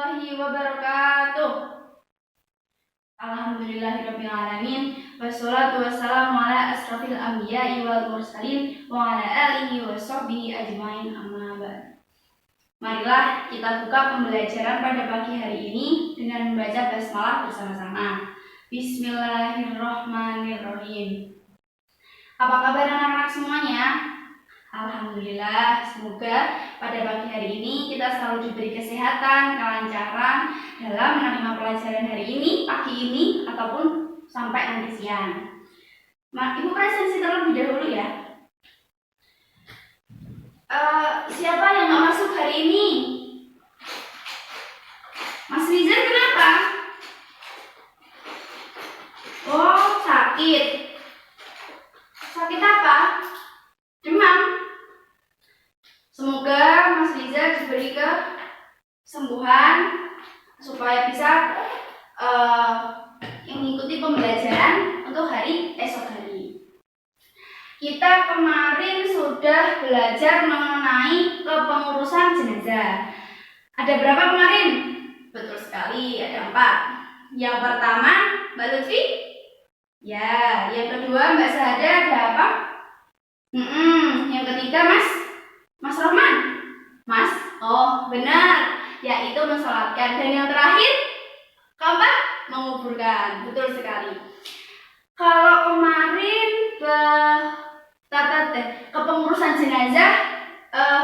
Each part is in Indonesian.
warahmatullahi wabarakatuh. Alhamdulillahirabbil alamin wassalatu wassalamu ala asrofil anbiya'i wal mursalin wa ala alihi washabbihi ajmain, amma ba'd. Marilah kita buka pembelajaran pada pagi hari ini dengan membaca basmalah bersama-sama. Bismillahirrahmanirrahim. Apa kabar anak-anak semuanya? Alhamdulillah, semoga pada pagi hari ini kita selalu diberi kesehatan, kelancaran dalam menerima pelajaran hari ini, pagi ini, ataupun sampai nanti siang. Ibu presensi terlebih dahulu ya. Siapa yang nggak masuk hari ini? Mas Rizal kenapa? Oh, sakit. Sakit apa? Demam. Semoga Mas Rizal diberi kesembuhan supaya bisa mengikuti pembelajaran untuk hari esok hari. Kita kemarin sudah belajar mengenai kepengurusan jenazah. Ada berapa kemarin? Betul sekali, ada 4. Yang pertama, Mbak Lutfi? Ya. Yang kedua, Mbak Sahada, ada apa? Yang ketiga, Mas Rohman? Mas? Oh, benar. Yaitu mensolatkan. Dan yang terakhir, keempat, menguburkan. Betul sekali. Kalau kemarin kepengurusan jenazah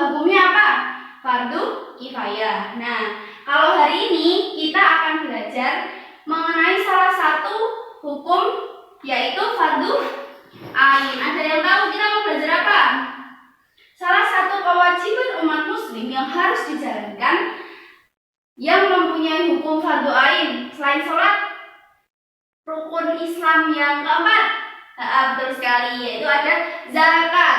hukumnya apa? Fardu kifayah. Nah, kalau hari ini kita akan belajar mengenai salah satu hukum, yaitu fardu ain. Ada yang tahu kita mau belajar apa? Salah satu kewajiban umat muslim yang harus dijalankan yang mempunyai hukum fardu ain selain sholat, rukun Islam yang keempat. Betul sekali, yaitu ada zakat.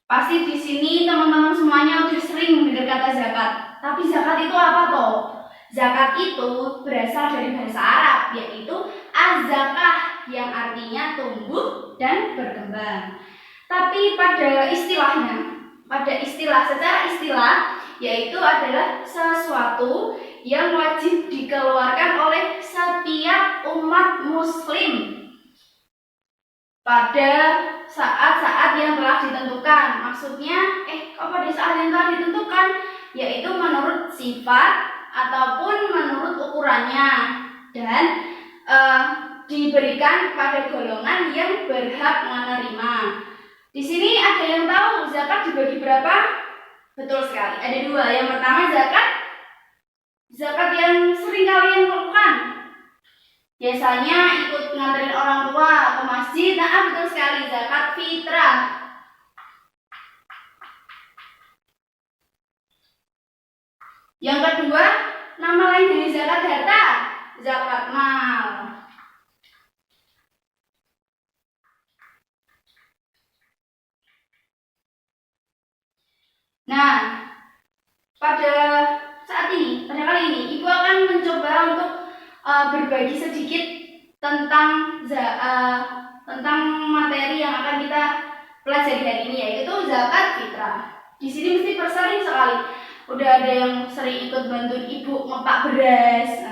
Pasti di sini teman-teman semuanya udah sering mendengar kata zakat. Tapi zakat itu apa toh? Zakat itu berasal dari bahasa Arab, yaitu az-zakah, yang artinya tumbuh dan berkembang. Tapi pada secara istilah, yaitu adalah sesuatu yang wajib dikeluarkan oleh setiap umat muslim pada saat-saat yang telah ditentukan. Maksudnya, pada saat yang telah ditentukan, yaitu menurut sifat ataupun menurut ukurannya, dan diberikan pada golongan yang berhak menerima. Di sini ada yang tahu zakat dibagi berapa? Betul sekali, ada 2. Yang pertama zakat yang sering kalian lakukan. Biasanya ikut nganterin orang tua ke masjid. Betul sekali, zakat fitrah. Yang kedua, nama lain dari zakat harta, zakat mal. Nah, pada kali ini Ibu akan mencoba untuk berbagi sedikit tentang materi yang akan kita pelajari hari ini, yaitu zakat fitrah. Di sini mesti sering sekali udah ada yang sering ikut bantu ibu ngepak beras,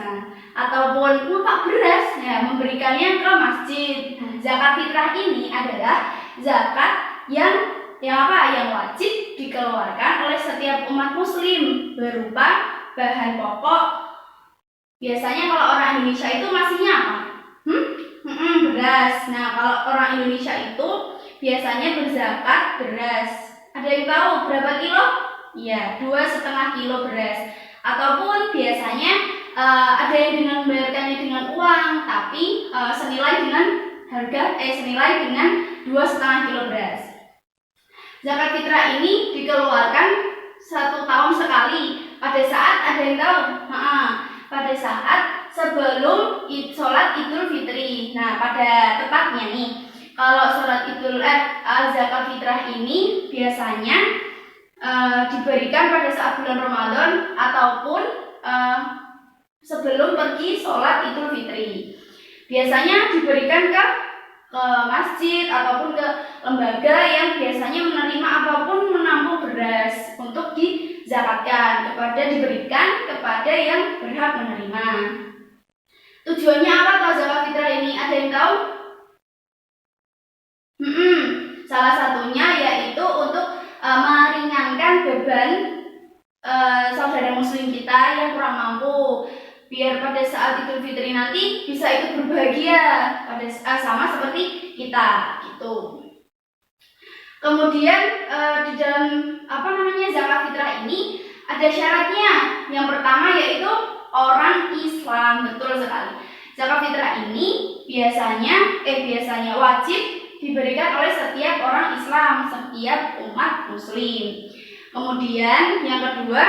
ataupun ngepak beras ya, memberikannya ke masjid. Zakat fitrah ini adalah zakat yang wajib dikeluarkan oleh setiap umat muslim berupa bahan pokok. Biasanya kalau orang Indonesia itu masihnya apa? Beras. Nah, kalau orang Indonesia itu biasanya berzakat beras. Ada yang tahu berapa kilo? Iya, 2,5 kilo beras. Ataupun biasanya ada yang membayarkannya dengan uang, tapi senilai dengan 2,5 kilo beras. Zakat fitrah ini dikeluarkan 1 tahun sekali. Pada saat ada yang tahu? Pada saat sebelum sholat Idul Fitri. Nah, pada tepatnya nih, kalau sholat zakat fitrah ini biasanya diberikan pada saat bulan Ramadan ataupun sebelum pergi sholat Idul Fitri. Biasanya diberikan ke masjid ataupun ke lembaga yang biasanya menerima apapun menampung beras untuk dizakatkan, diberikan kepada yang berhak menerima. Tujuannya apa kalau zakat fitrah ini? Ada yang tahu? Salah satunya yaitu untuk meringankan beban saudara muslim kita yang kurang mampu, biar pada saat Idul Fitri nanti bisa ikut berbahagia sama seperti kita gitu. Kemudian di dalam zakat fitrah ini ada syaratnya. Yang pertama yaitu orang Islam. Betul sekali. Zakat fitrah ini biasanya wajib diberikan oleh setiap orang Islam, setiap umat muslim. Kemudian yang kedua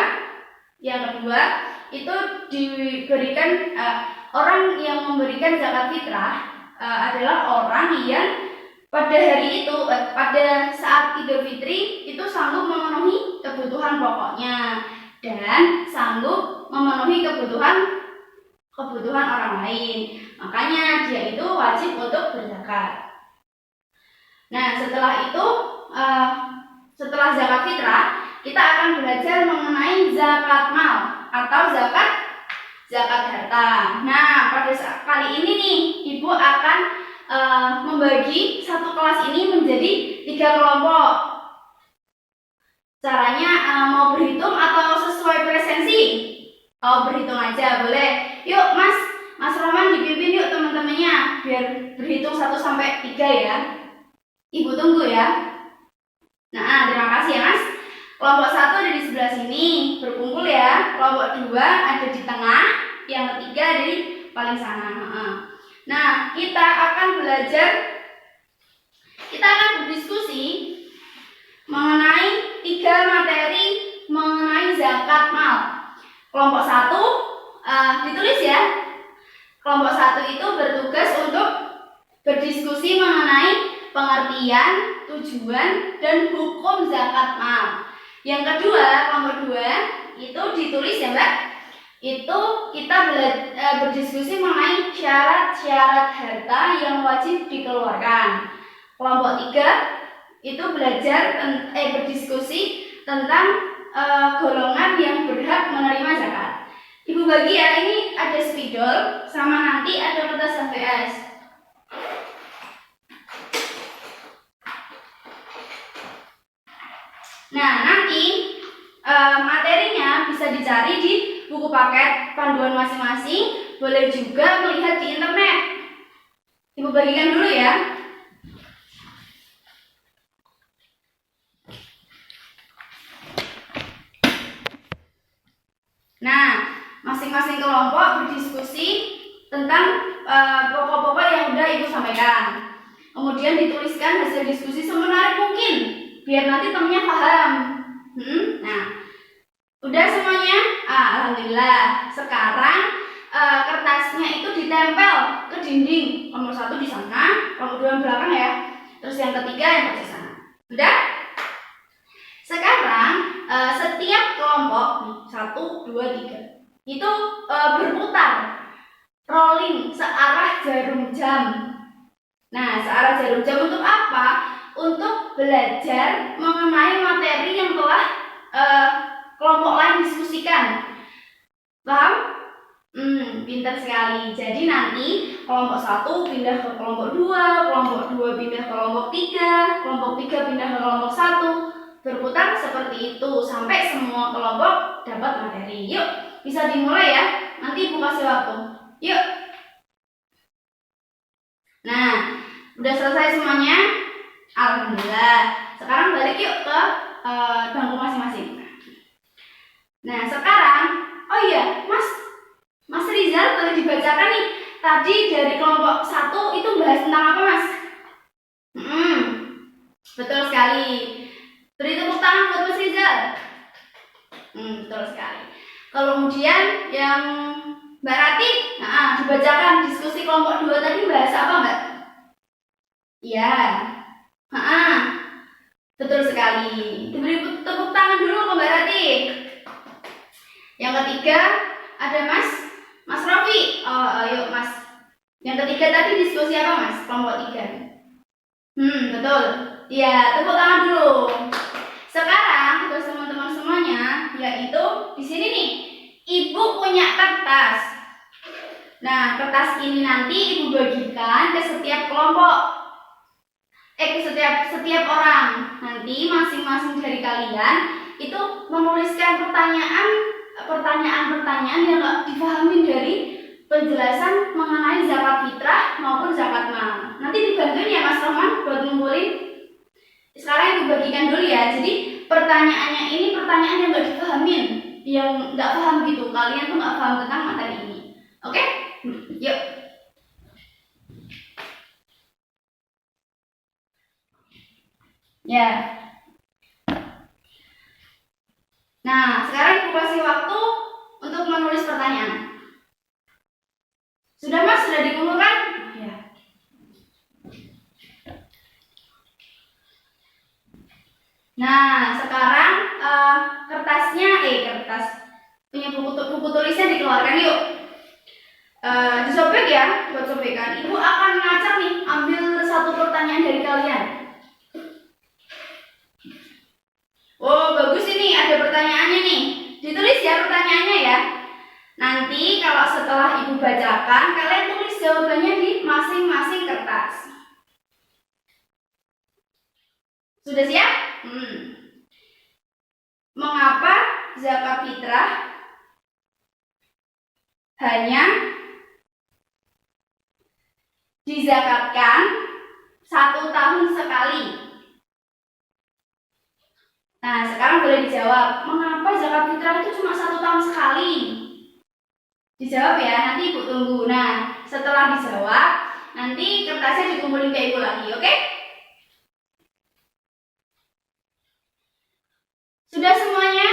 itu diberikan orang yang memberikan zakat fitrah adalah orang yang pada hari itu, pada saat Idul Fitri itu sanggup memenuhi kebutuhan pokoknya dan sanggup memenuhi kebutuhan orang lain. Makanya dia itu wajib untuk berzakat. Nah, setelah itu setelah zakat fitrah kita akan belajar mengenai zakat mal atau zakat harta. Nah, pada kali ini nih Ibu akan membagi satu kelas ini menjadi 3 kelompok. Caranya mau berhitung atau sesuai presensi? Oh, berhitung aja boleh. Yuk Mas Roman dipimpin yuk teman-temannya biar berhitung 1 sampai 3 ya. Ibu tunggu ya. Nah, terima kasih ya Mas. Kelompok 1 ada di sebelah sini, berkumpul ya. Kelompok 2 ada di tengah, yang ketiga ada di paling sana. Nah, kita akan berdiskusi mengenai 3 materi mengenai zakat mal. Kelompok 1 ditulis ya. Kelompok 1 itu bertugas untuk berdiskusi mengenai pengertian, tujuan, dan hukum zakat mal. Yang kedua, kelompok 2 itu ditulis ya Mbak. Itu kita berdiskusi mengenai syarat-syarat harta yang wajib dikeluarkan. Kelompok 3 itu berdiskusi tentang golongan yang berhak menerima zakat. Ibu bagi ya, ini ada spidol sama nanti ada kertas HVS. Nah, nanti materinya bisa dicari di buku paket panduan masing-masing, boleh juga melihat di internet. Ibu bagikan dulu ya. Nah, masing-masing kelompok berdiskusi tentang pokok-pokok yang udah Ibu sampaikan. Kemudian dituliskan hasil diskusi semenarik mungkin, biar nanti temennya paham. Nah, udah semuanya? Alhamdulillah. Sekarang kertasnya itu ditempel ke dinding. Nomor 1 di sana, nomor 2 belakang ya. Terus yang ketiga yang di sana. Udah? Sekarang setiap kelompok 1, 2, 3 itu berputar, rolling searah jarum jam. Nah, searah jarum jam untuk apa? Untuk belajar mengenai materi yang telah kelompok lain diskusikan. Paham? Pintar sekali. Jadi nanti kelompok 1 pindah ke kelompok 2, kelompok 2 pindah ke kelompok 3, kelompok 3 pindah ke kelompok 1. Berputar seperti itu sampai semua kelompok dapat materi. Yuk, bisa dimulai ya. Nanti Ibu kasih waktu. Yuk. Nah, udah selesai semuanya? Alhamdulillah. Sekarang balik yuk ke bangku masing-masing. Nah, sekarang, oh iya, Mas Rizal boleh dibacakan nih. Tadi dari kelompok 1 itu bahas tentang apa, Mas? Betul sekali. Beri tepuk tangan buat Mas Rizal. Betul sekali. Kemudian yang Mbak Rati, dibacakan diskusi kelompok 2 tadi bahas apa, Mbak? Iya. Betul sekali. Diberi tepuk tangan dulu ke Mbak Rati. Yang ketiga ada Mas Rofi. Ayo Mas. Yang ketiga tadi diskusi apa Mas? Kelompok 3. Betul. Iya, tepuk tangan dulu. Sekarang tugas yaitu di sini nih. Ibu punya kertas. Nah, kertas ini nanti ibu bagikan ke setiap kelompok. Ke setiap orang. Nanti masing-masing dari kalian itu menuliskan pertanyaan-pertanyaan yang nggak dipahami dari penjelasan mengenai zakat fitrah maupun zakat mal. Nanti dibantuin ya Mas Roman buat ngumpulin. Sekarang ibu bagikan dulu ya. Jadi pertanyaannya ini pertanyaan yang nggak dipahamin, yang nggak paham gitu. Kalian tuh nggak paham tentang materi ini. Oke? Yuk. Ya. Nah, sekarang ibu kasih waktu untuk menulis pertanyaan. Sudah Mas? Sudah dikumpulkan? Ya. Nah, sekarang kertas punya buku tulisnya dikeluarkan yuk. Disobek ya, buat sobekan. Ibu akan ngacak nih, ambil satu pertanyaan dari kalian. Oh, bagus ini ada pertanyaannya nih. Ditulis ya pertanyaannya ya. Nanti kalau setelah ibu bacakan, kalian tulis jawabannya di masing-masing kertas. Sudah siap? Mengapa zakat fitrah hanya dizakatkan 1 tahun sekali? Nah, sekarang boleh dijawab. Mengapa zakat fitrah itu cuma 1 tahun sekali? Dijawab ya, nanti ibu tunggu. Nah, setelah dijawab, nanti kertasnya dikumpulin ke ibu lagi, oke? Sudah semuanya?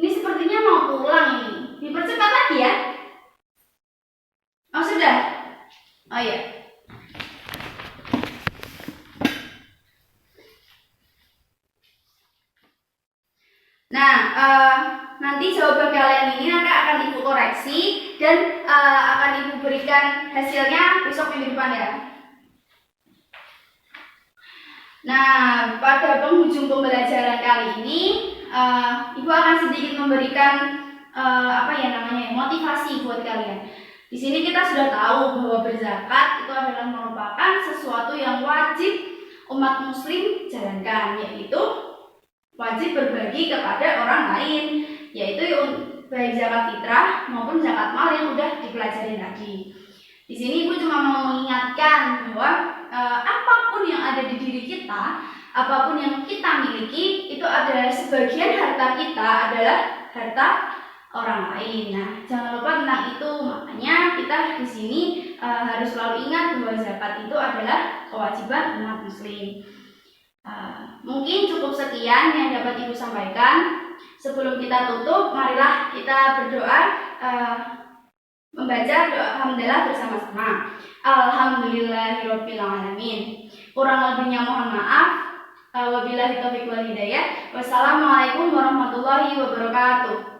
Ini sepertinya mau pulang ini. Dipercepat lagi ya. Oh, sudah? Oh ya. Nah, nanti jawaban kalian ini akan ibu koreksi dan akan ibu berikan hasilnya besok minggu depan ya. Nah, pada penghujung pembelajaran kali ini, ibu akan sedikit memberikan motivasi buat kalian. Di sini kita sudah tahu bahwa berzakat itu adalah merupakan sesuatu yang wajib umat muslim jalankan, yaitu wajib berbagi kepada orang lain, yaitu baik zakat fitrah maupun zakat mal yang udah dipelajari tadi. Di sini ibu cuma mau mengingatkan bahwa apapun yang ada di diri kita, apapun yang kita miliki, itu adalah sebagian harta kita adalah harta orang lain. Nah, jangan lupa tentang itu. Makanya kita di sini harus selalu ingat bahwa zakat itu adalah kewajiban umat muslim. Mungkin cukup sekian yang dapat ibu sampaikan. Sebelum kita tutup, marilah kita berdoa, membaca doa hamdalah bersama-sama. Alhamdulillahirabbil alamin. Kurang lebihnya mohon maaf. Wabillahi taufiq wal hidayah. Wassalamualaikum warahmatullahi wabarakatuh.